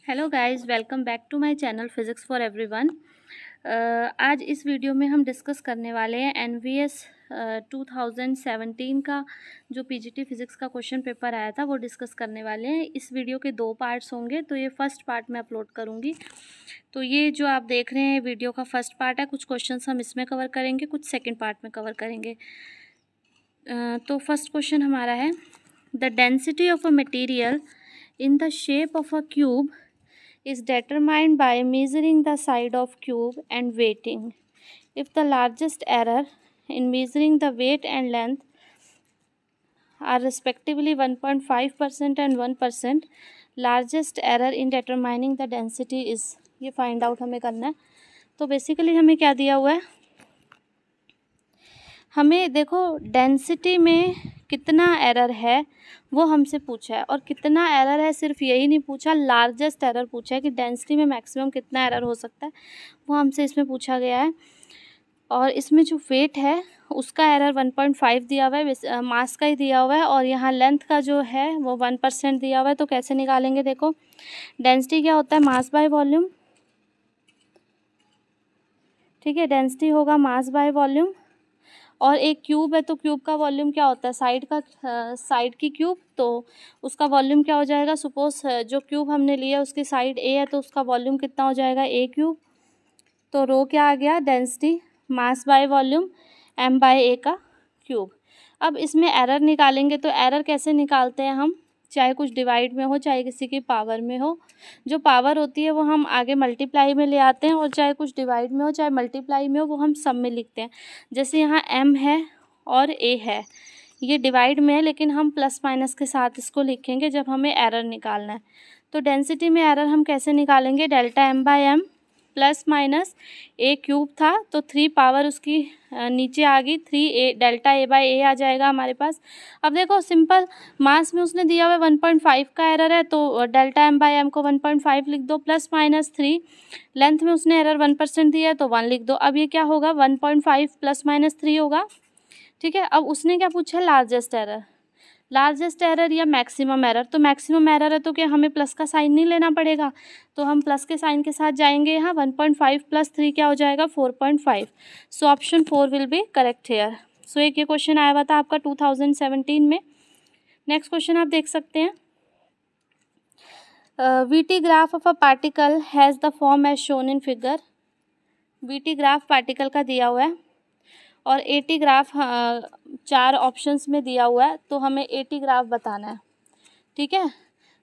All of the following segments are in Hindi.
Hello guys, welcome back to my channel physics for everyone. आज इस वीडियो में हम डिस्कस करने वाले हैं एनवीएस 2017 का जो पीजीटी फिज़िक्स का क्वेश्चन पेपर आया था वो डिस्कस करने वाले हैं। इस वीडियो के 2 पार्ट्स होंगे, तो ये फर्स्ट पार्ट मैं अपलोड करूँगी। तो ये जो आप देख रहे हैं वीडियो का फर्स्ट पार्ट है। कुछ क्वेश्चंस हम इसमें कवर करेंगे, कुछ सेकेंड पार्ट में कवर करेंगे। तो फर्स्ट क्वेश्चन हमारा है, the density of a material in the shape of a cube is determined by measuring the side of cube and weighting. If the largest error in measuring the weight and length are respectively 1.5% and 1%, largest error in determining the density is, ये फाइंड आउट हमें करना है। तो बेसिकली हमें क्या दिया हुआ है, हमें देखो डेंसिटी में कितना एरर है वो हमसे पूछा है, और कितना एरर है सिर्फ यही नहीं पूछा, लार्जेस्ट एरर पूछा है कि डेंसिटी में मैक्सिमम कितना एरर हो सकता है वो हमसे इसमें पूछा गया है। और इसमें जो वेट है उसका एरर 1.5 दिया हुआ है, मास का ही दिया हुआ है, और यहाँ लेंथ का जो है वो 1% दिया हुआ है। तो कैसे निकालेंगे, देखो डेंसिटी क्या होता है, मास बाय वॉल्यूम। ठीक है, डेंसिटी होगा मास बाय वॉल्यूम। और एक क्यूब है तो क्यूब का वॉल्यूम क्या होता है, साइड की क्यूब, तो उसका वॉल्यूम क्या हो जाएगा। सपोज जो क्यूब हमने लिया उसकी साइड ए है तो उसका वॉल्यूम कितना हो जाएगा, ए क्यूब। तो रो क्या आ गया, density mass by volume M by a का क्यूब। अब इसमें एरर निकालेंगे, तो एरर कैसे निकालते हैं हम, चाहे कुछ डिवाइड में हो चाहे किसी की पावर में हो। जो पावर होती है वो हम आगे मल्टीप्लाई में ले आते हैं, और चाहे कुछ डिवाइड में हो चाहे मल्टीप्लाई में हो वो हम सम में लिखते हैं। जैसे यहाँ m है और a है, ये डिवाइड में है लेकिन हम प्लस माइनस के साथ इसको लिखेंगे जब हमें एरर निकालना है। तो डेंसिटी में एरर हम कैसे निकालेंगे, delta m by M plus minus a cube था तो 3 पावर उसकी नीचे आ गई, 3 डेल्टा ए बाय ए आ जाएगा हमारे पास। अब देखो सिंपल, मास में उसने दिया हुआ 1.5 का एरर है तो डेल्टा एम बाय एम को 1.5 लिख दो, प्लस माइनस 3। लेंथ में उसने एरर 1% दिया है तो 1 लिख दो। अब ये क्या होगा, 1.5 प्लस माइनस 3 होगा। ठीक है, अब उसने क्या पूछा, लार्जेस्ट एरर या मैक्सिमम एरर। तो मैक्सिमम एरर है तो क्या हमें प्लस का साइन नहीं लेना पड़ेगा, तो हम प्लस के साइन के साथ जाएंगे। यहाँ 1.5 प्लस 3 क्या हो जाएगा, 4.5। So option 4 will be correct here. So एक ये क्वेश्चन आया हुआ था आपका 2017 में। नेक्स्ट क्वेश्चन आप देख सकते हैं, VT graph of a particle has the form as shown in figure. VT graph particle का दिया हुआ है और एटी ग्राफ 4 ऑप्शंस में दिया हुआ है, तो हमें एटी ग्राफ बताना है। ठीक है,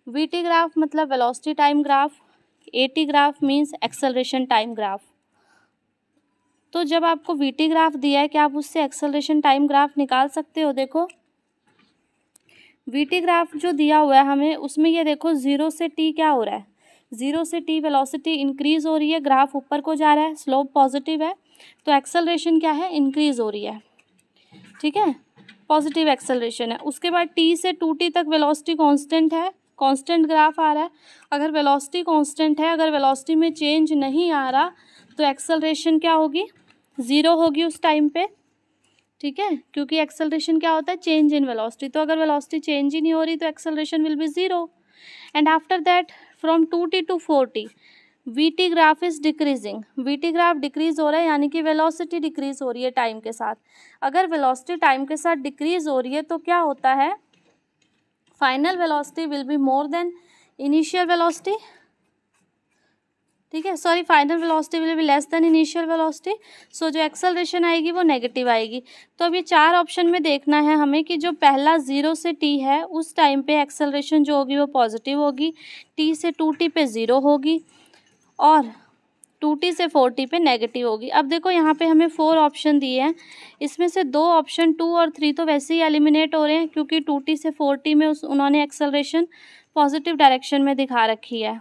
वीटी ग्राफ मतलब velocity time graph, eighty graph means acceleration time graph. तो जब आपको वीटी ग्राफ दिया है, क्या आप उससे एक्सेलरेशन टाइम ग्राफ निकाल सकते हो। देखो वीटी ग्राफ जो दिया हुआ है हमें, उसमें ये देखो 0 से t क्या हो रहा है, 0 से t वेलोसिटी इंक्रीज हो रही है, ग्राफ ऊपर को जा रहा है, स्लोप पॉजिटिव है, तो एक्सेलरेशन क्या है, इंक्रीज हो रही है। ठीक है, पॉजिटिव एक्सेलरेशन है। उसके बाद t से 2t तक वेलोसिटी कांस्टेंट है, कांस्टेंट ग्राफ आ रहा है। अगर वेलोसिटी कांस्टेंट है, अगर वेलोसिटी में चेंज नहीं आ रहा तो एक्सेलरेशन क्या होगी, 0 होगी उस टाइम पे। ठीक है, क्योंकि एक्सेलरेशन क्या होता है, चेंज इन वेलोसिटी। तो अगर वेलोसिटी चेंज ही नहीं हो रही तो acceleration will be 0। And after that from 2t to 4t VT graph is decreasing. VT graph decrease हो रहा है, यानी कि वेलोसिटी डिक्रीज हो रही है टाइम के साथ। अगर वेलोसिटी टाइम के साथ डिक्रीज हो रही है तो क्या होता है, final velocity will be more than initial velocity. ठीक है, sorry, final velocity will be less than initial velocity. So जो एक्सेलरेशन आएगी वो नेगेटिव आएगी। तो अब ये 4 ऑप्शन में देखना है हमें कि जो पहला 0 से t है उस टाइम पे एक्सेलरेशन जो होगी वो पॉजिटिव होगी, t से 2t पे 0 होगी, और 2t से 4t पे नेगेटिव होगी। अब देखो यहाँ पे हमें 4 ऑप्शन दिए हैं, इसमें से 2 ऑप्शन 2 और 3 तो वैसे ही एलिमिनेट हो रहे हैं, क्योंकि 2t से 4t में उन्होंने एक्सेलरेशन पॉजिटिव डायरेक्शन में दिखा रखी है,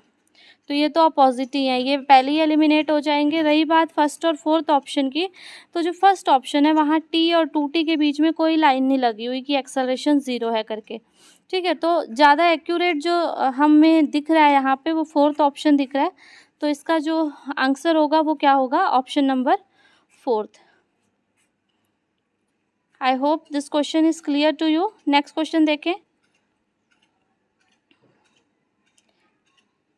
तो ये तो अपोजिट ही है, ये पहले ही एलिमिनेट हो जाएंगे। रही बात फर्स्ट और फोर्थ ऑप्शन की, तो जो फर्स्ट ऑप्शन है वहाँ t और 2t के बीच में कोई लाइन नहीं लगी हुई कि एक्सेलरेशन 0 है करके। ठीक है, तो ज़्यादा एक्यूरेट जो हमें दिख रहा है यहाँ पे वो फोर्थ ऑप्शन दिख रहा है, तो इसका जो आंसर होगा वो क्या होगा, option number 4। I hope this question is clear to you. Next question देखें,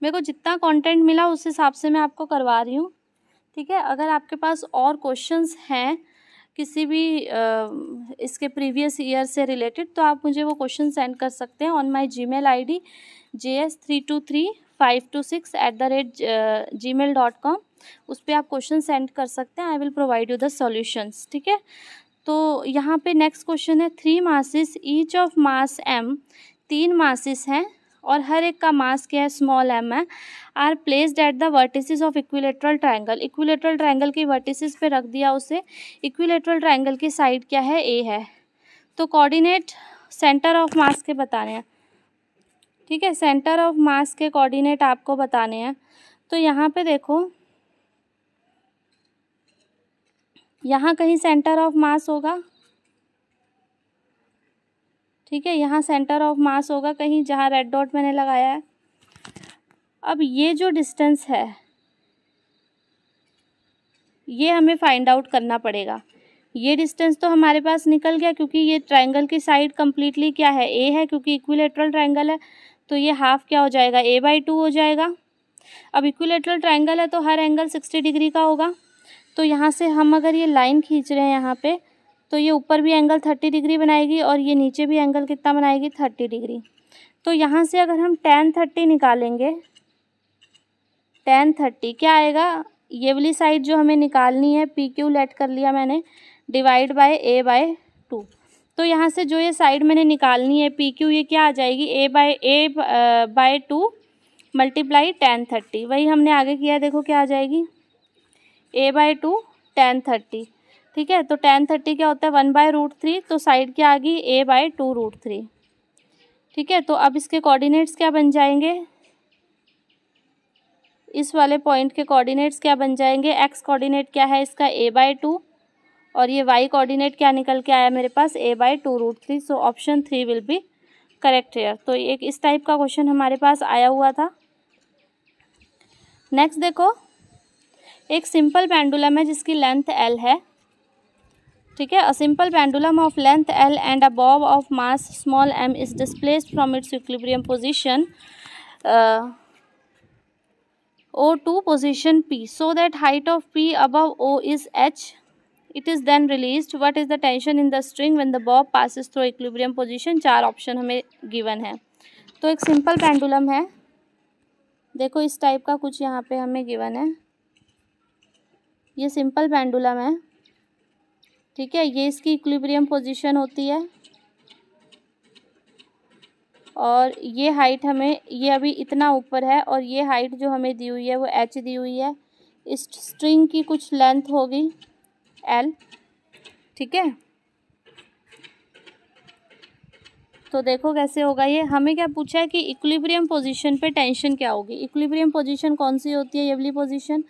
मेरे को जितना कंटेंट मिला उस हिसाब से मैं आपको करवा रही हूँ, ठीक है। अगर आपके पास और क्वेश्चंस हैं किसी भी इसके प्रीवियस ईयर से रिलेटेड, तो आप मुझे वो क्वेश्चन सेंड कर सकते हैं on my Gmail ID js3235226@gmail.com। उस पर आप क्वेश्चन सेंड कर सकते हैं। I will provide you the solutions, ठीक है। तो यहाँ पे नेक्स्ट क्वेश्चन है 3 masses each of mass m, 3 masses हैं और हर एक का मास क्या है, स्मॉल m है, are placed at the vertices of equilateral triangle. Equilateral triangle के वर्टिसेस पे रख दिया उसे। इक्विलेटरल ट्रायंगल की साइड क्या है, a है। तो कोऑर्डिनेट सेंटर ऑफ मास के बताने हैं, ठीक है। सेंटर ऑफ मास के कोऑर्डिनेट आपको बताने हैं। तो यहाँ पे देखो, यहाँ कहीं सेंटर ऑफ मास होगा, ठीक है। यहाँ सेंटर ऑफ मास होगा कहीं, जहाँ रेड डॉट मैंने लगाया है। अब ये जो डिस्टेंस है ये हमें फाइंड आउट करना पड़ेगा। ये डिस्टेंस तो हमारे पास निकल गया, क्योंकि ये ट्रायंगल की साइड कम्प्लीटली क्या है, ए है, क्योंकि इक्विलेटरल ट्रायंगल है। तो ये हाफ क्या हो जाएगा, a/2 हो जाएगा। अब इक्विलेटरल ट्रायंगल है तो हर एंगल 60 डिग्री का होगा। तो यहाँ से हम अगर ये लाइन खींच रहे हैं यहाँ पे, तो ये ऊपर भी एंगल 30 डिग्री बनाएगी और ये नीचे भी एंगल कितना बनाएगी, 30 डिग्री। तो यहाँ से अगर हम tan 30 निकालेंगे, tan 30 क्या आएगा, ये वाली साइड जो हमें निकालनी है, PQ लेट कर लिया मैंने, डिवाइड बाय a/2। तो यहाँ से जो ये साइड मैंने निकालनी है PQ, ये क्या आ जाएगी, a/2 मल्टीप्लाई tan 30। वही हमने आगे किया, देखो क्या आ जाएगी, a/2 tan 30, ठीक है। तो tan 30 क्या होता है, 1/√3। तो साइड क्या आ गई, a/2√3, ठीक है। तो अब इसके कोऑर्डिनेट्स क्या बन जाएंगे, इस वाले पॉइंट के कोऑर्डिनेट्स क्या बन जाएंगे, एक्स कोऑर्डिनेट क्या है इसका, a/2, और ये वाई कोऑर्डिनेट क्या निकल के आया मेरे पास, a/2√3। So option 3 will be correct hair. तो एक इस टाइप का क्वेश्चन हमारे पास आया हुआ था। नेक्स्ट देखो, एक सिंपल पेंडुलम है जिसकी लेंथ L है, ठीक है। A simple pendulum of length L and a Bob of mass small m is displaced from its equilibrium position O to position P so that height of P above O is h. It is then released. What is the tension in the string when the bob passes through equilibrium position? 4 option हमें गिवन है। तो एक सिंपल पेंडुलम है, देखो इस टाइप का कुछ यहाँ पे हमें गिवन है। ये सिंपल पेंडुलम है, ठीक है। ये इसकी इक्विलिब्रियम पोजीशन होती है और ये हाइट हमें, ये अभी इतना ऊपर है और ये हाइट जो हमें दी हुई है वो h दी हुई है। इस स्ट्रिंग की कुछ लेंथ होगी L, ठीक है। तो देखो कैसे होगा ये, हमें क्या पूछा है कि इक्विलिब्रियम पोजीशन पे टेंशन क्या होगी। इक्विलिब्रियम पोजीशन कौन सी होती है, ये वाली पोजीशन।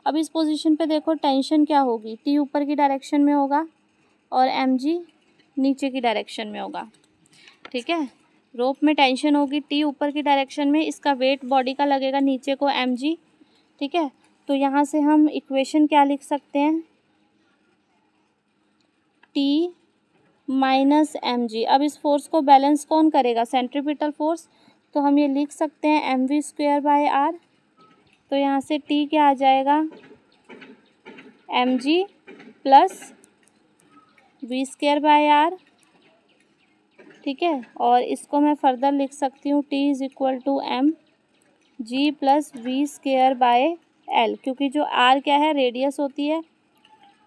अब इस पोजीशन पे देखो टेंशन क्या होगी, T ऊपर की डायरेक्शन में होगा और mg नीचे की डायरेक्शन में होगा, ठीक है। रोप में टेंशन होगी T ऊपर की डायरेक्शन में, इसका वेट बॉडी का लगेगा नीचे को mg, ठीक है। तो यहाँ से हम इक्वेशन क्या लिख सकते हैं, T माइनस mg। अब इस फोर्स को बैलेंस कौन करेगा, सेंट्रीपिटल फोर्स। तो हम ये लिख सकते हैं mv²/r। तो यहाँ से T क्या आ जाएगा, mg प्लस v²/r, ठीक है। और इसको मैं फर्दर लिख सकती हूँ T = mg प्लस v²/l, क्योंकि जो r क्या है, रेडियस होती है,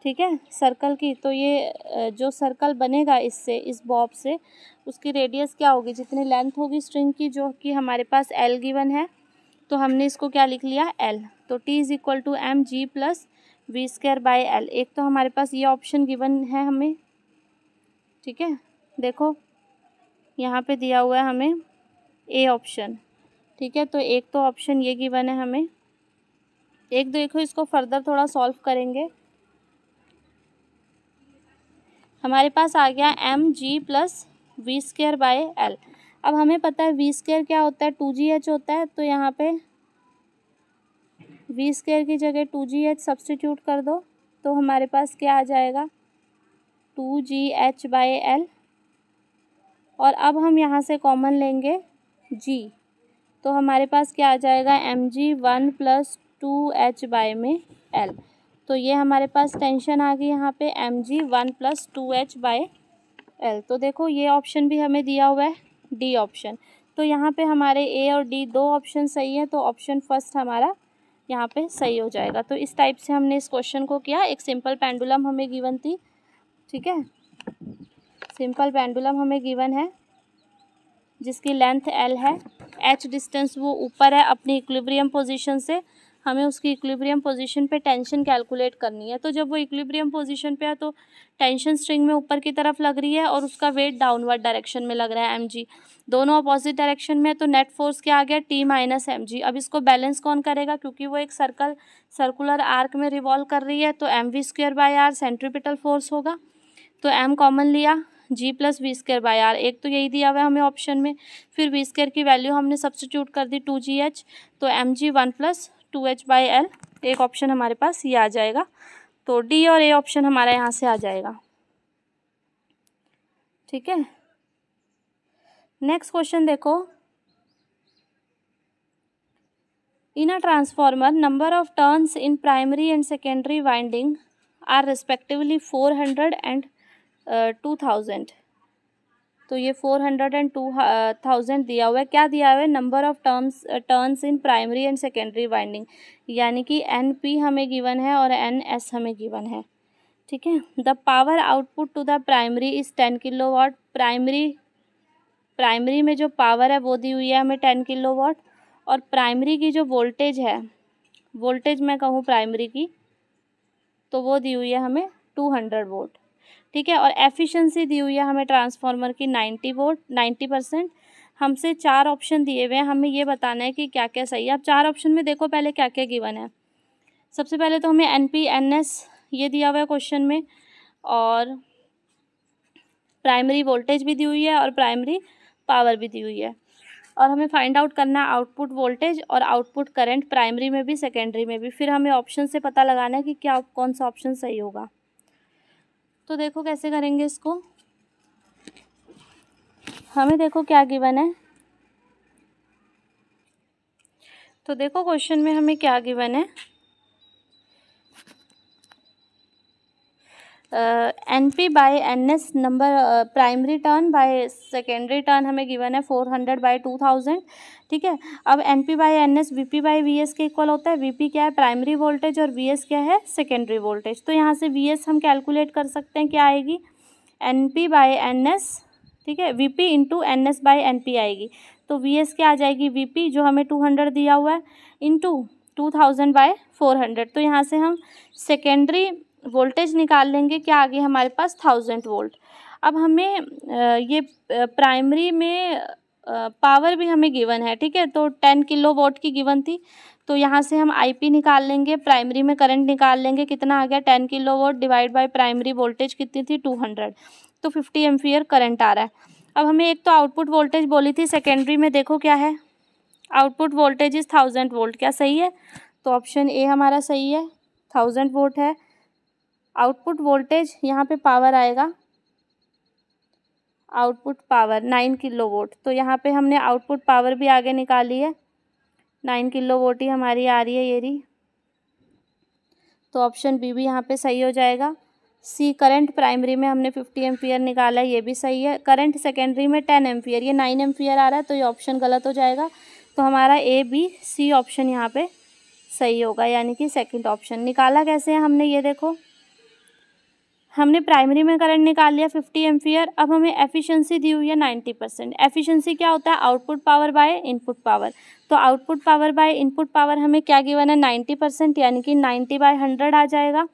ठीक है, सर्कल की। तो ये जो सर्कल बनेगा इससे, इस बॉब से, उसकी रेडियस क्या होगी, जितनी लेंथ होगी स्ट्रिंग की, जो कि हमारे पास L गिवन है, तो हमने इसको क्या लिख लिया, L। तो T = mg प्लस v²/l। एक तो हमारे पास ये ऑप्शन गिवन है हमें, ठीक है। देखो यहाँ पे दिया हुआ है हमें A ऑप्शन, ठीक है। तो एक तो ऑप्शन ये गिवन है हमें। एक देखो इसको फर्दर थोड़ा सॉल्व करेंगे, हमारे पास आ गया mg प्लस v²/l। अब हमें पता है v² क्या होता है, 2gh होता है। तो यहाँ पे v² की जगह 2gh सब्स्टिट्यूट कर दो, तो हमारे पास क्या आ जाएगा, 2gh/l। और अब हम यहाँ से कॉमन लेंगे g, तो हमारे पास क्या आ जाएगा, mg 1 + 2h/L। तो ये हमारे पास टेंशन आ गई यहाँ पे mg 1 + 2h/L। तो देखो ये ऑप्शन भी हमें दिया हुआ है डी ऑप्शन। तो यहाँ पे हमारे ए और डी दो ऑप्शन सही है, तो ऑप्शन फर्स्ट हमारा यहाँ पे सही हो जाएगा। तो इस टाइप से हमने इस क्वेश्चन को किया। एक सिंपल पेंडुलम हमें गिवन थी, ठीक है, सिंपल पेंडुलम हमें गिवन है जिसकी लेंथ L है, h डिस्टेंस वो ऊपर है अपनी इक्विलिब्रियम पोजीशन से, हमें उसकी इक्विलिब्रियम पोजीशन पे टेंशन कैलकुलेट करनी है। तो जब वो इक्विलिब्रियम पोजीशन पे है तो टेंशन स्ट्रिंग में ऊपर की तरफ लग रही है और उसका वेट डाउनवर्ड डायरेक्शन में लग रहा है mg, दोनों अपोजिट डायरेक्शन में। तो नेट फोर्स क्या आ गया, T - mg। अब इसको बैलेंस कौन करेगा, क्योंकि वो एक सर्कुलर आर्क में रिवॉल्व कर रही है, तो mv²/r सेंट्रीपिटल फोर्स होगा। तो m कॉमन लिया, g + v²/r, एक तो यही दिया हुआ है हमें ऑप्शन में। फिर v² की वैल्यू हमने सब्स्टिट्यूट कर दी 2gh, तो mg 1 + 2h/L, एक ऑप्शन हमारे पास ये आ जाएगा। तो डी और ए ऑप्शन हमारा यहाँ से आ जाएगा, ठीक है। नेक्स्ट क्वेश्चन देखो, in a transformer number of turns in primary and secondary winding are respectively 400 and 2000। तो ये 400 एंड 2000 दिया हुआ है। क्या दिया हुआ है, number of turns in primary and secondary winding, यानी कि NP हमें गिवन है और NS हमें गिवन है, ठीक है। The power output to the primary is 10 kilowatt. Primary में जो पावर है वो दी हुई है हमें 10 किलोवाट, और प्राइमरी की जो वोल्टेज है, वोल्टेज मैं कहूँ प्राइमरी की, तो वो दी हुई है हमें 200 वोल्ट, ठीक है। और एफिशिएंसी दी हुई है हमें ट्रांसफार्मर की 90%। हमसे 4 ऑप्शन दिए हुए हैं, हमें ये बताना है कि क्या क्या सही है। अब 4 ऑप्शन में देखो पहले क्या क्या गिवन है। सबसे पहले तो हमें NP NS ये दिया हुआ है क्वेश्चन में, और प्राइमरी वोल्टेज भी दी हुई है और प्राइमरी पावर भी दी हुई है, और हमें फाइंड आउट करना है आउटपुट वोल्टेज और आउटपुट करंट, प्राइमरी में भी सेकेंडरी में भी। फिर हमें ऑप्शन से पता लगाना है कि क्या कौन सा ऑप्शन सही होगा। तो देखो कैसे करेंगे इसको, हमें देखो क्या गिवन है। तो देखो क्वेश्चन में हमें क्या गिवन है, NP/NS number primary turn by secondary turn हमें गिवन है 400/2000, ठीक है। अब NP/NS VP/VS के इक्वल होता है। VP क्या है, प्राइमरी वोल्टेज, और VS क्या है, सेकेंडरी वोल्टेज। तो यहाँ से VS हम कैलकुलेट कर सकते हैं, क्या आएगी, NP/NS, ठीक है, VP × NS/NP आएगी। तो VS क्या आ जाएगी, VP जो हमें 200 दिया हुआ है इंटू 2000/400। तो यहाँ से हम सेकेंडरी वोल्टेज निकाल लेंगे, क्या आ गई हमारे पास 1000 वोल्ट। अब हमें ये प्राइमरी में पावर भी हमें गिवन है, ठीक है, तो 10 किलोवाट की गिवन थी। तो यहाँ से हम IP निकाल लेंगे, प्राइमरी में करंट निकाल लेंगे, कितना आ गया 10 kilowatt divide by primary voltage कितनी थी 200, तो 50 एम्पियर करंट आ रहा है। अब हमें एक तो आउटपुट वोल्टेज बोली थी, सेकेंडरी में देखो क्या है, आउटपुट वोल्टेज इज़ 1000 वोल्ट, क्या सही है, तो ऑप्शन ए हमारा सही है, 1000 वोल्ट है। आउटपुट वोल्टेज यहाँ पे पावर आएगा, आउटपुट पावर 9 किलोवाट, तो यहाँ पे हमने आउटपुट पावर भी आगे निकाली है, 9 किलोवाट ही हमारी आ रही है ये रही। तो ऑप्शन बी भी यहाँ पे सही हो जाएगा। सी करंट प्राइमरी में हमने 50 एम्पियर निकाला है, ये भी सही है। करंट सेकेंडरी में 10 एम्पियर, ये 9 एम्पियर आ रहा है, तो ये ऑप्शन गलत हो जाएगा। तो हमारा ABC ऑप्शन यहाँ पे सही होगा, यानी कि सेकंड ऑप्शन। निकाला कैसे है हमने, ये देखो, हमने प्राइमरी में करंट निकाल लिया 50 एम्पियर। अब हमें एफिशिएंसी दी हुई है 90%। एफिशिएंसी क्या होता है, output power by input power. तो output power by input power हमें क्या गिवन है 90%, यानी कि 90/100 आ जाएगा।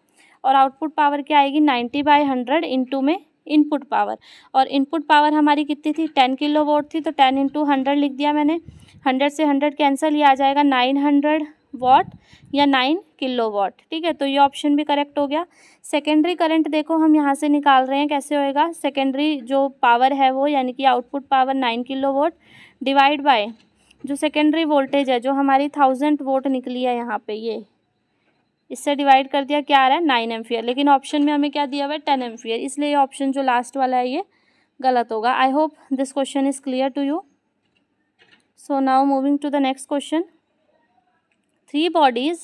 और आउटपुट पावर क्या आएगी 90/100 इंटू में इनपुट पावर, और इनपुट पावर हमारी कितनी थी 10 किलोवाट थी, तो 10 × 100 लिख दिया मैंने। 100 से 100 कैंसिल, ये आ जाएगा 900 वाट या 9 किलोवाट, ठीक है। तो ये ऑप्शन भी करेक्ट हो गया। सेकेंडरी करंट देखो हम यहाँ से निकाल रहे हैं, कैसे होएगा, सेकेंडरी जो पावर है वो, यानी कि output power 9 kilowatt divide by जो सेकेंडरी वोल्टेज है जो हमारी 1000 वोल्ट निकली है यहाँ पे, ये इससे डिवाइड कर दिया, क्या आ रहा है 9 एम्पियर। लेकिन ऑप्शन में हमें क्या दिया हुआ है 10 एम्पियर, इसलिए ये ऑप्शन जो लास्ट वाला है ये गलत होगा। I hope this question is clear to you. So now moving to the next question. 3 bodies,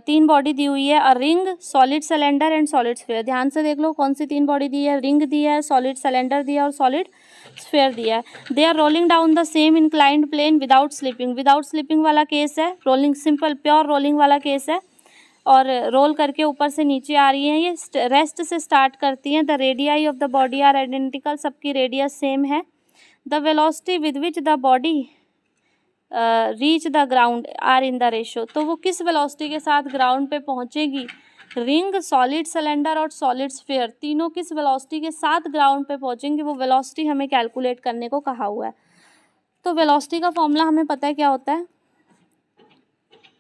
3 body दी हुई है, a ring, solid cylinder and solid sphere. ध्यान से देख लो कौन सी 3 बॉडी दी है, रिंग दिया है, सॉलिड सिलेंडर दिया है और सॉलिड स्फीयर दिया है। They are rolling down the same inclined plane without slipping. Without slipping वाला केस है, रोलिंग सिंपल प्योर रोलिंग वाला केस है, और रोल करके ऊपर से नीचे आ रही हैं। ये रेस्ट से स्टार्ट करती हैं। The radii of the body are identical, सबकी रेडियस सेम है। The velocity with which the body reach the ground are in the ratio. तो वो किस वेलोसिटी के साथ ग्राउंड पे पहुंचेगी, रिंग, सॉलिड सिलेंडर और सॉलिड स्फीयर तीनों किस वेलोसिटी के साथ ग्राउंड पे पहुंचेंगे, वो वेलोसिटी हमें कैलकुलेट करने को कहा हुआ है। तो वेलोसिटी का फॉर्मूला हमें पता है क्या होता है,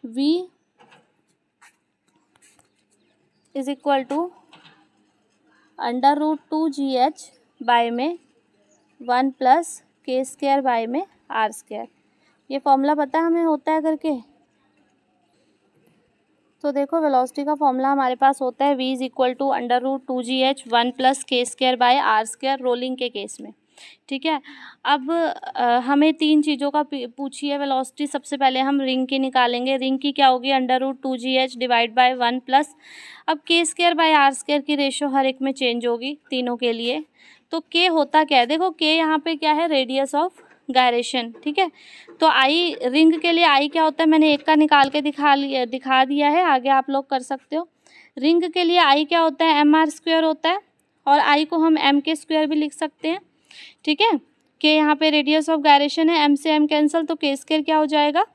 v is equal to √2gh by में 1 + k² बाय में r²। ये फॉर्मूला पता है हमें होता है करके। तो देखो वेलोसिटी का फॉर्मूला हमारे पास होता है v is equal to √2gh 1 + k² by r², rolling के केस में। ठीक है, अब हमें 3 चीज़ों का पूछी है वेलोसिटी। सबसे पहले हम रिंग की निकालेंगे। रिंग की क्या होगी, √2gh डिवाइड बाय 1 + अब k² बाय r² की रेशो हर एक में चेंज होगी तीनों के लिए। तो k होता क्या है, देखो k यहाँ पे क्या है, रेडियस ऑफ गायरेशन। ठीक है, तो आई रिंग के लिए आई क्या होता है, मैंने एक का निकाल के दिखा दिया है, आगे आप लोग कर सकते हो। रिंग के लिए आई क्या होता है, mr² होता है, और आई को हम m² भी लिख सकते हैं। ठीक है, k यहाँ पे रेडियस ऑफ गायरेशन है, m से m कैंसिल, तो k² क्या हो जाएगा,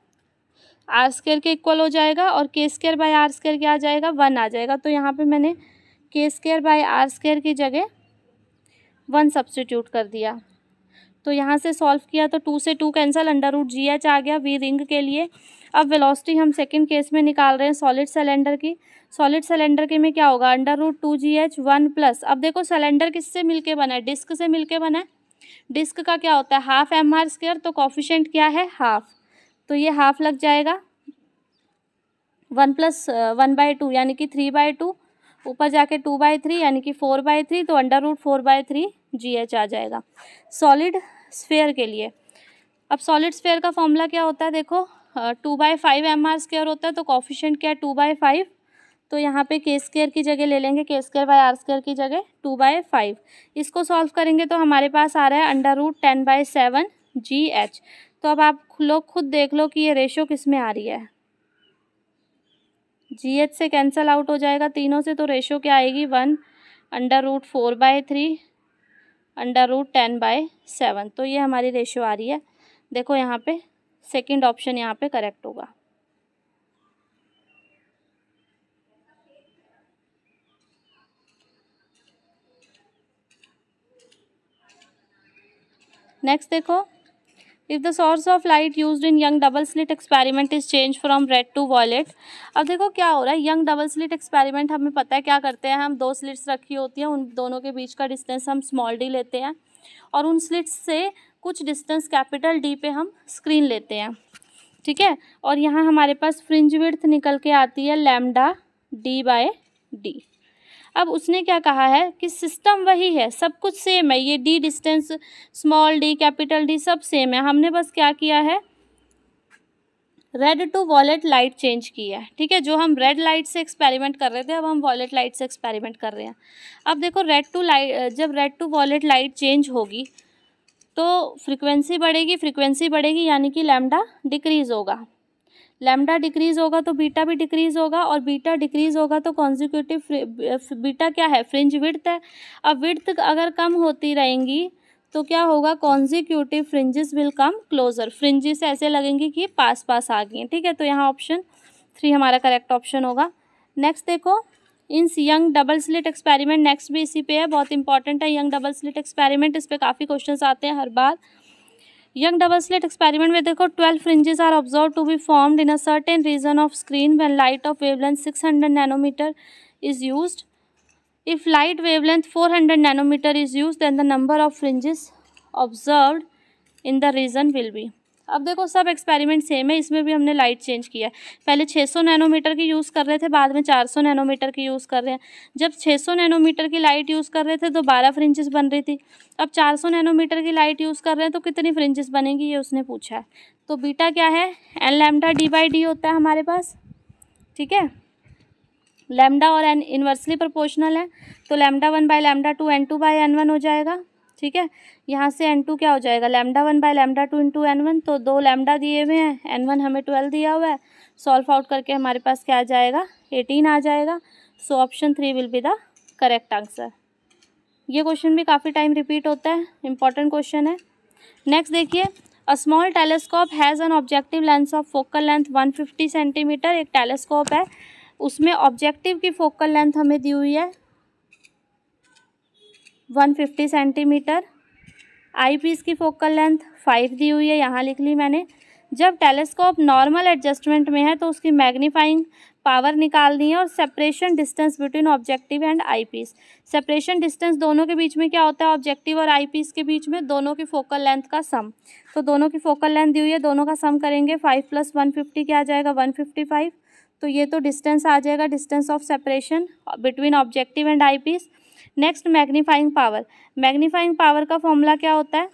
r² के इक्वल हो जाएगा, और k² बाय r² क्या आ जाएगा, 1 आ जाएगा। तो यहाँ पे मैंने k² बाय r² की जगह 1 सब्सटीट्यूट कर दिया। तो यहाँ से सॉल्व किया तो 2 से 2 कैंसिल, √gh आ गया v रिंग के लिए। अब वेलोसिटी हम सेकंड केस में निकाल रहे हैं सॉलिड सिलेंडर की। सॉलिड सिलेंडर के में क्या होगा, √2gh 1 +, अब देखो सिलेंडर किससे मिलके बना है, डिस्क से मिलके बना है। डिस्क का क्या होता है, हाफ mr², तो कॉफिशिएंट क्या है, हाफ, तो ये हाफ लग जाएगा। 1 + 1/2 यानी कि 3/2, ऊपर जाके 2/3 यानी कि 4/3, तो √4/3gh आ जाएगा सॉलिड स्फीयर के लिए। अब सॉलिड स्फीयर का फॉर्मूला क्या होता है, देखो 2/5 mr² होता है, तो कॉफिशिएंट क्या है, 2/5, तो यहाँ पे k² की जगह ले लेंगे, k² बाय r² की जगह 2/5। इसको सॉल्व करेंगे तो हमारे पास आ रहा है √10/7gh। तो अब आप लोग खुद देख लो कि ये रेशो किस में आ रही है, gh से कैंसिल आउट हो जाएगा तीनों से, तो रेशो क्या आएगी, 1 √4/3 √10/7। तो ये हमारी रेशो आ रही है। देखो यहाँ पे सेकंड ऑप्शन यहाँ पे करेक्ट होगा। नेक्स्ट देखो, if the source of light used in Young double slit experiment is change from red to violet. अब देखो क्या हो रहा है, यंग डबल स्लिट एक्सपेरिमेंट हमें पता है क्या करते हैं, हम 2 स्लिट्स रखी होती हैं, उन दोनों के बीच का डिस्टेंस हम स्मॉल d लेते हैं, और उन स्लिट्स से कुछ डिस्टेंस कैपिटल D पे हम स्क्रीन लेते हैं। ठीक है, और यहाँ हमारे पास फ्रिंज विड्थ निकल के आती है λd/d। अब उसने क्या कहा है कि सिस्टम वही है, सब कुछ सेम है, ये d distance, small d, capital D सब सेम है, हमने बस क्या किया है, red to violet light change की है। ठीक है, जो हम रेड लाइट से एक्सपेरिमेंट कर रहे थे, अब हम वॉयलेट लाइट से एक्सपेरिमेंट कर रहे हैं। अब देखो जब red to violet light change होगी तो फ्रीक्वेंसी बढ़ेगी यानी कि लैम्डा डिक्रीज़ होगा। लैम्डा डिक्रीज़ होगा तो बीटा भी डिक्रीज़ होगा, और बीटा डिक्रीज़ होगा तो कॉन्जिक्यूटिव बीटा क्या है, फ्रिंज विड्थ है। अब विड्थ अगर कम होती रहेंगी तो क्या होगा, consecutive fringes will come closer, fringes ऐसे लगेंगी कि पास पास आ गई हैं। ठीक है, तो यहाँ ऑप्शन 3 हमारा करेक्ट ऑप्शन होगा। नेक्स्ट देखो, in Young double slit experiment, next भी इसी पे है, बहुत इंपॉर्टेंट है यंग डबल स्लिट एक्सपेरिमेंट, इस पर काफ़ी क्वेश्चन आते हैं हर बार। यंग डबल स्लिट एक्सपेरिमेंट में देखो 12 fringes are observed to be formed in a certain region of screen when light of wavelength 600 nanometer is used. If light wavelength 400 nanometer is used, then the number of fringes observed in the region will be। अब देखो सब एक्सपेरिमेंट सेम है, इसमें भी हमने लाइट चेंज किया है। पहले 600 नैनोमीटर की यूज़ कर रहे थे, बाद में 400 नैनोमीटर की यूज़ कर रहे हैं। जब 600 नैनोमीटर की लाइट यूज़ कर रहे थे तो 12 फ्रिंजेस बन रही थी। अब 400 नैनोमीटर की लाइट यूज़ कर रहे हैं तो कितनी फ्रिंजेस बनेगी, ये उसने पूछा है। तो बीटा क्या है, N lambda D by D होता है हमारे पास, ठीक है। लैम्डा और एन इन्वर्सली प्रोपोर्शनल है, तो lambda 1 by lambda 2 n2 by n1 हो जाएगा, ठीक है। यहाँ से n2 क्या हो जाएगा, lambda 1 by lambda 2 into n1, तो 2 लैम्डा दिए हुए हैं, n1 हमें 12 दिया हुआ है। सॉल्व आउट करके हमारे पास क्या आ जाएगा, 18 आ जाएगा। So option 3 will be the correct answer. ये क्वेश्चन भी काफ़ी टाइम रिपीट होता है, इंपॉर्टेंट क्वेश्चन है। नेक्स्ट देखिए, a small telescope has an objective length of focal length 150 centimetre. एक टेलीस्कोप है, उसमें ऑब्जेक्टिव की फोकल लेंथ हमें दी हुई है 150 सेंटीमीटर। आई पीस की फोकल लेंथ 5 दी हुई है, यहाँ लिख ली मैंने। जब टेलीस्कोप नॉर्मल एडजस्टमेंट में है तो उसकी मैग्नीफाइंग पावर निकालनी है और separation distance between objective and eyepiece. Separation distance दोनों के बीच में क्या होता है, ऑब्जेक्टिव और आई पीस के बीच में दोनों की फोकल लेंथ का सम। तो दोनों की फोकल लेंथ दी हुई है, दोनों का सम करेंगे, 5 + 150 क्या आ जाएगा, 155। तो ये तो डिस्टेंस आ जाएगा, distance of separation between objective and eyepiece. Next magnifying power. Magnifying power का फॉर्मूला क्या होता है,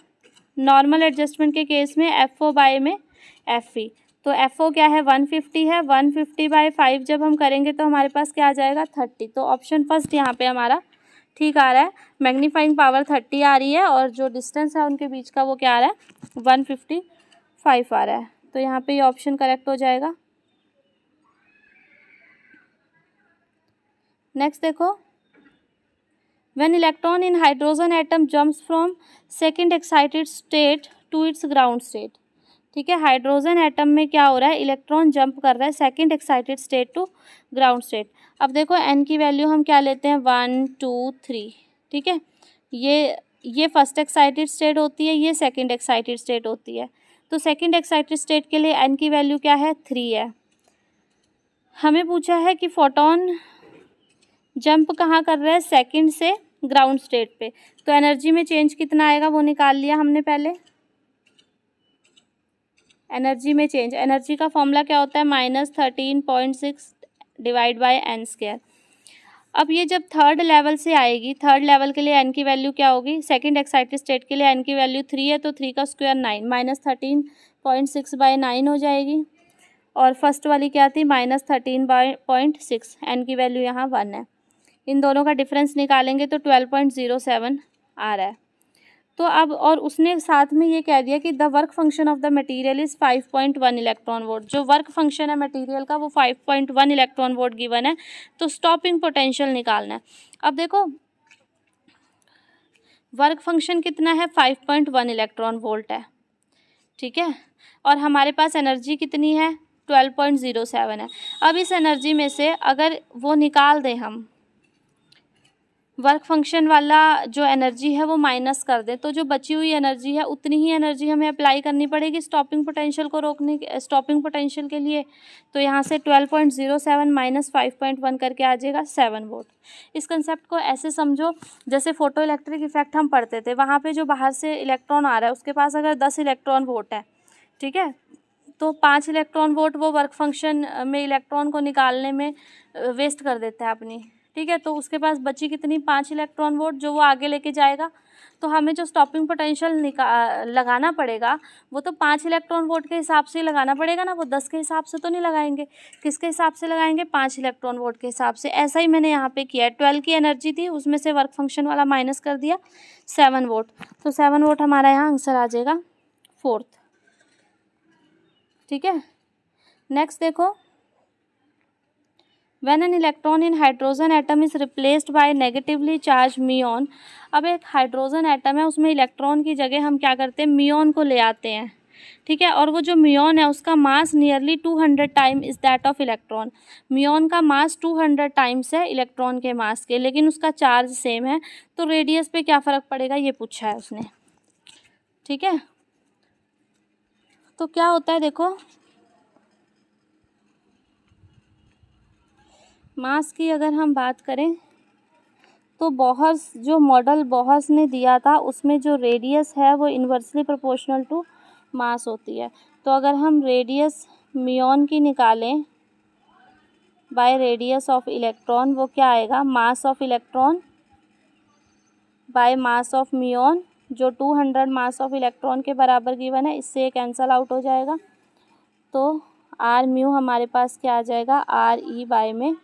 नॉर्मल एडजस्टमेंट के केस में FO बाय में FE। तो FO क्या है, 150 है, 150 बाई 5 जब हम करेंगे तो हमारे पास क्या आ जाएगा, 30। तो ऑप्शन फर्स्ट यहाँ पे हमारा ठीक आ रहा है, मैग्नीफाइंग पावर 30 आ रही है और जो डिस्टेंस है उनके बीच का वो क्या आ रहा है, 155 आ रहा है। तो यहाँ पे ये ऑप्शन करेक्ट हो जाएगा। नेक्स्ट देखो, when electron in hydrogen atom jumps from second excited state to its ground state, ठीक है। हाइड्रोजन एटम में क्या हो रहा है, इलेक्ट्रॉन जंप कर रहा है second excited state to ground state. अब देखो एन की वैल्यू हम क्या लेते हैं, 1 2 3, ठीक है। ये फर्स्ट एक्साइटेड स्टेट होती है, ये सेकंड एक्साइटेड स्टेट होती है। तो सेकंड एक्साइटेड स्टेट के लिए एन की वैल्यू क्या है, 3 है। हमें पूछा है कि फोटोन जंप कहाँ कर रहा है, सेकंड से ग्राउंड स्टेट पे, तो एनर्जी में चेंज कितना आएगा वो निकाल लिया हमने पहले। एनर्जी में चेंज, एनर्जी का फॉर्मूला क्या होता है, -13.6 डिवाइड बाय n²। अब ये जब थर्ड लेवल से आएगी, थर्ड लेवल के लिए एन की वैल्यू क्या होगी, सेकंड एक्साइटेड स्टेट के लिए एन की वैल्यू 3 है, तो 3 का स्क्वायर 9, -13.6 बाई 9 हो जाएगी। और फर्स्ट वाली क्या थी, -13.6, एन की वैल्यू यहाँ 1 है। इन दोनों का डिफरेंस निकालेंगे तो 12.07 आ रहा है। तो अब और उसने साथ में ये कह दिया कि the work function of the material is 5.1 electron volt. जो वर्क फंक्शन है मटेरियल का वो 5.1 इलेक्ट्रॉन वोल्ट गिवन है, तो स्टॉपिंग पोटेंशियल निकालना है। अब देखो वर्क फंक्शन कितना है, 5.1 इलेक्ट्रॉन वोल्ट है, ठीक है। और हमारे पास एनर्जी कितनी है, 12.07 है। अब इस एनर्जी में से अगर वो निकाल दें हम, वर्क फंक्शन वाला जो एनर्जी है वो माइनस कर दें, तो जो बची हुई एनर्जी है उतनी ही एनर्जी हमें अप्लाई करनी पड़ेगी स्टॉपिंग पोटेंशियल को रोकने के, स्टॉपिंग पोटेंशियल के लिए। तो यहाँ से 12.07 माइनस 5.1 करके आ जाएगा 7 वोल्ट। इस कंसेप्ट को ऐसे समझो जैसे फोटो इलेक्ट्रिक इफेक्ट हम पढ़ते थे, वहाँ पे जो बाहर से इलेक्ट्रॉन आ रहा है उसके पास अगर 10 इलेक्ट्रॉन वोल्ट है, ठीक है, तो 5 इलेक्ट्रॉन वोल्ट वो वर्क फंक्शन में इलेक्ट्रॉन को निकालने में वेस्ट कर देता है अपनी, ठीक है। तो उसके पास बची कितनी, 5 इलेक्ट्रॉन वोल्ट जो वो आगे लेके जाएगा। तो हमें जो स्टॉपिंग पोटेंशियल लगाना पड़ेगा वो तो 5 इलेक्ट्रॉन वोल्ट के हिसाब से लगाना पड़ेगा ना, वो 10 के हिसाब से तो नहीं लगाएंगे। किसके हिसाब से लगाएंगे, 5 इलेक्ट्रॉन वोल्ट के हिसाब से। ऐसा ही मैंने यहाँ पे किया है, 12 की एनर्जी थी, उसमें से वर्क फंक्शन वाला माइनस कर दिया 7 वोल्ट। तो 7 वोल्ट हमारा यहाँ आंसर आ जाएगा 4th, ठीक है। नेक्स्ट देखो, when an electron in hydrogen atom is replaced by negatively charged muon। अब एक हाइड्रोजन एटम है, उसमें इलेक्ट्रॉन की जगह हम क्या करते हैं, म्यून को ले आते हैं, ठीक है। और वो जो म्यून है उसका mass nearly 200 time is that of electron. Muon का मास 200 टाइम्स है इलेक्ट्रॉन के मास के, लेकिन उसका चार्ज सेम है। तो रेडियस पे क्या फ़र्क पड़ेगा ये पूछा है उसने, ठीक है। तो क्या होता है देखो, मास की अगर हम बात करें तो बोहर्स, जो मॉडल बोहर्स ने दिया था उसमें जो रेडियस है वो इन्वर्सली प्रोपोर्शनल टू मास होती है। तो अगर हम रेडियस म्यून की निकालें बाय रेडियस ऑफ इलेक्ट्रॉन, वो क्या आएगा, mass of electron by mass of muon, जो 200 मास ऑफ इलेक्ट्रॉन के बराबर गिवन है, इससे कैंसल आउट हो जाएगा। तो आर म्यू हमारे पास क्या आ जाएगा, आर ई बाय में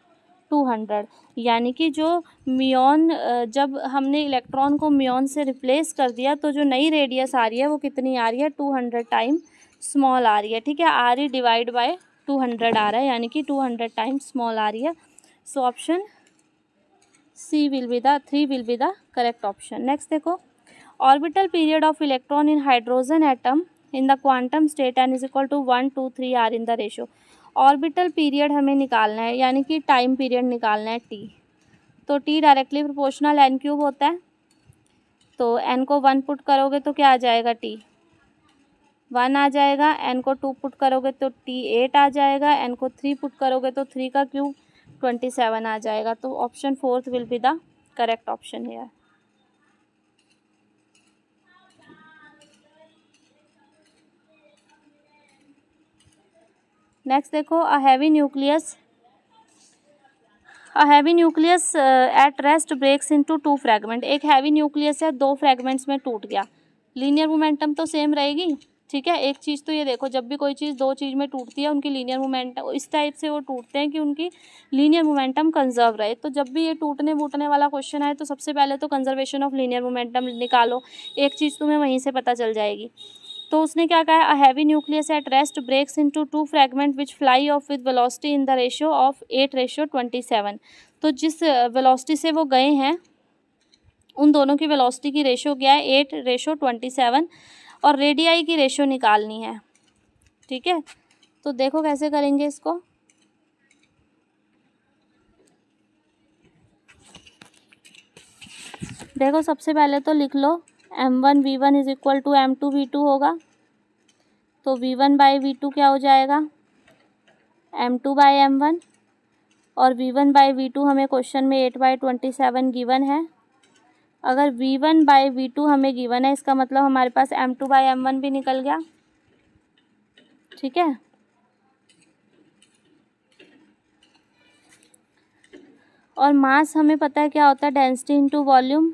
200, यानी कि जो म्यून, जब हमने इलेक्ट्रॉन को म्यून से रिप्लेस कर दिया तो जो नई रेडियस आ रही है वो कितनी आ रही है, 200 टाइम स्मॉल आ रही है। ठीक है, आर ई डिवाइड बाय 200 आ रहा है, यानी कि 200 टाइम्स स्मॉल आ रही है। So option C will be the 3 will be the correct option. Next देखो, orbital period of electron in hydrogen atom in the quantum state N is equal to 1 2 3 are in the ratio. Orbital period हमें निकालना है, यानी कि टाइम पीरियड निकालना है टी। तो T directly proportional N cube होता है, तो एन को 1 पुट करोगे तो क्या आ जाएगा, टी 1 आ जाएगा। एन को 2 पुट करोगे तो टी 8 आ जाएगा। एन को 3 पुट करोगे तो 3 का क्यूब 27 आ जाएगा। तो option 4 will be the correct option here. Next देखो, a heavy nucleus at rest breaks into 2 fragment. एक हैवी न्यूक्लियस है, 2 फ्रैगमेंट्स में टूट गया, लीनियर मोमेंटम तो सेम रहेगी। ठीक है, एक चीज़ तो ये देखो, जब भी कोई चीज़ 2 चीज़ में टूटती है उनकी लीनियर मोमेंटम इस टाइप से वो टूटते हैं कि उनकी लीनियर मोमेंटम कंजर्व रहे। तो जब भी ये टूटने फूटने वाला क्वेश्चन आए तो सबसे पहले तो कंजर्वेशन ऑफ लीनियर मोमेंटम निकालो, एक चीज़ तुम्हें वहीं से पता चल जाएगी। तो उसने क्या कहा, a heavy nucleus at rest breaks into 2 fragment which fly off with velocity in the ratio of 8:27। तो जिस वेलोसिटी से वो गए हैं उन दोनों की वेलोसिटी की रेशियो क्या है, 8:27, और रेडियाई की रेशियो निकालनी है। ठीक है, तो देखो कैसे करेंगे इसको। देखो सबसे पहले तो लिख लो m1 v1 is equal to m2 v2 होगा। तो v1 बाई v2 क्या हो जाएगा, m2 बाई m1, और v1 बाई v2 हमें क्वेश्चन में 8/27 गिवन है। अगर v1 बाई v2 हमें गिवन है, इसका मतलब हमारे पास m2 बाई m1 भी निकल गया। ठीक है, और मास हमें पता है क्या होता है, डेंसिटी इंटू वॉल्यूम।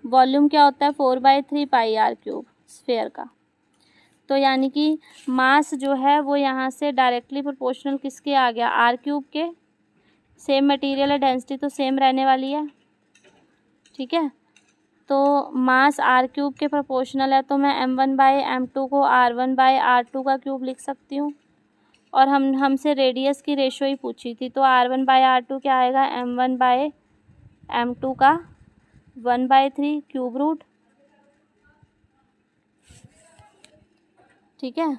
वॉल्यूम क्या होता है, 4/3 पाई आर क्यूब स्फेयर का। तो यानी कि मास जो है वो यहाँ से डायरेक्टली प्रोपोर्शनल किसके आ गया, आर क्यूब के। सेम मटेरियल है, डेंसिटी तो सेम रहने वाली है। ठीक है, तो मास आर क्यूब के प्रोपोर्शनल है, तो मैं m1 बाई m2 को r1 बाई r2 का क्यूब लिख सकती हूँ। और हमसे रेडियस की रेशियो ही पूछी थी, तो r1 बाई r2 क्या आएगा, m1 बाई m2 का 1/3 क्यूब रूट। ठीक है,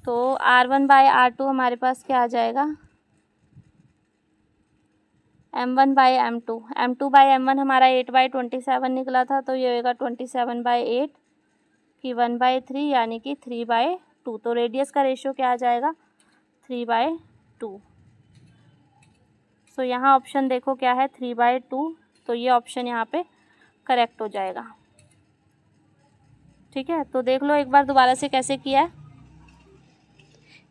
तो r1 बाई r2 हमारे पास क्या आ जाएगा, m1 by m2 by m1 हमारा 8/27 निकला था, तो ये होगा 27/8 की 1/3, यानी कि 3/2। तो रेडियस का रेशियो क्या आ जाएगा, 3/2। सो यहाँ ऑप्शन देखो क्या है, 3/2। तो ये ऑप्शन यहाँ पे करेक्ट हो जाएगा। ठीक है, तो देख लो एक बार दोबारा से कैसे किया है।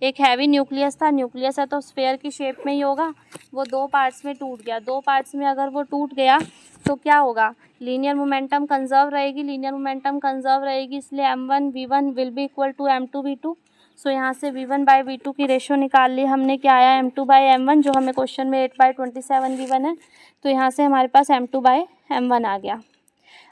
एक हैवी न्यूक्लियस था, न्यूक्लियस है तो स्फेयर की शेप में ही होगा, वो 2 पार्ट्स में टूट गया। 2 पार्ट्स में अगर वो टूट गया तो क्या होगा, लीनियर मोमेंटम कंजर्व रहेगी। लीनियर मोमेंटम कंजर्व रहेगी, इसलिए m1 v1 will be equal to m2 v2। So यहाँ से v1 बाई v2 की रेशियो निकाल ली हमने, क्या आया, m2 बाई m1, जो हमें क्वेश्चन में 8/27 गिवन है। तो यहाँ से हमारे पास m2 बाई m1 आ गया।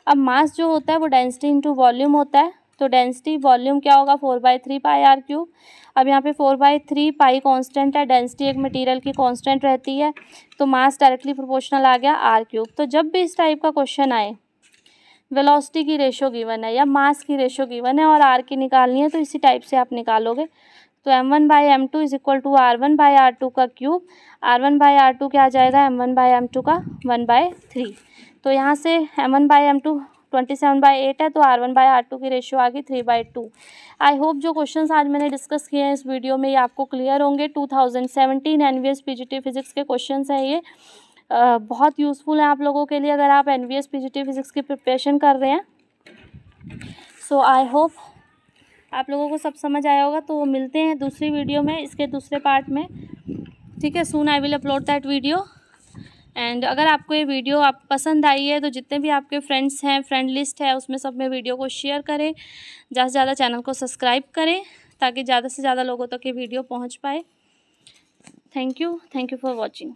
अब मास जो होता है वो डेंसिटी इंटू वॉल्यूम होता है, तो डेंसिटी वॉल्यूम क्या होगा, 4/3 पाई आर क्यूब। अब यहाँ पे 4/3 पाई कांस्टेंट है, डेंसिटी एक मटेरियल की कांस्टेंट रहती है, तो मास डायरेक्टली प्रोपोर्शनल आ गया आर क्यूब। तो जब भी इस टाइप का क्वेश्चन आए, वेलोसिटी की रेशियो गिवन है या मास की रेशियो गिवन है और आर की निकालनी है, तो इसी टाइप से आप निकालोगे। तो m1 by m2 is equal to r1 by r2 का क्यूब। r1 बाई r2 क्या आ जाएगा, m1 बाई m2 का 1/3। तो यहाँ से m1 बाई m2 27/8 है, तो r1 बाई r2 की रेशियो आ गई 3/2। आई होप जो क्वेश्चंस आज मैंने डिस्कस किए हैं इस वीडियो में ये आपको क्लियर होंगे। 2017 एनवीएस पीजीटी फिजिक्स के क्वेश्चंस हैं ये, बहुत यूज़फुल है आप लोगों के लिए अगर आप एनवीएस पीजीटी फिजिक्स की प्रिपरेशन कर रहे हैं। सो आई होप आप लोगों को सब समझ आया होगा। तो मिलते हैं दूसरी वीडियो में, इसके दूसरे पार्ट में, ठीक है। Soon I will upload that video. And अगर आपको ये वीडियो आप पसंद आई है तो जितने भी आपके फ्रेंड्स हैं, फ्रेंड लिस्ट है, उसमें सब में वीडियो को शेयर करें, ज़्यादा से ज़्यादा चैनल को सब्सक्राइब करें ताकि ज़्यादा से ज़्यादा लोगों तक ये वीडियो पहुंच पाए। Thank you for watching.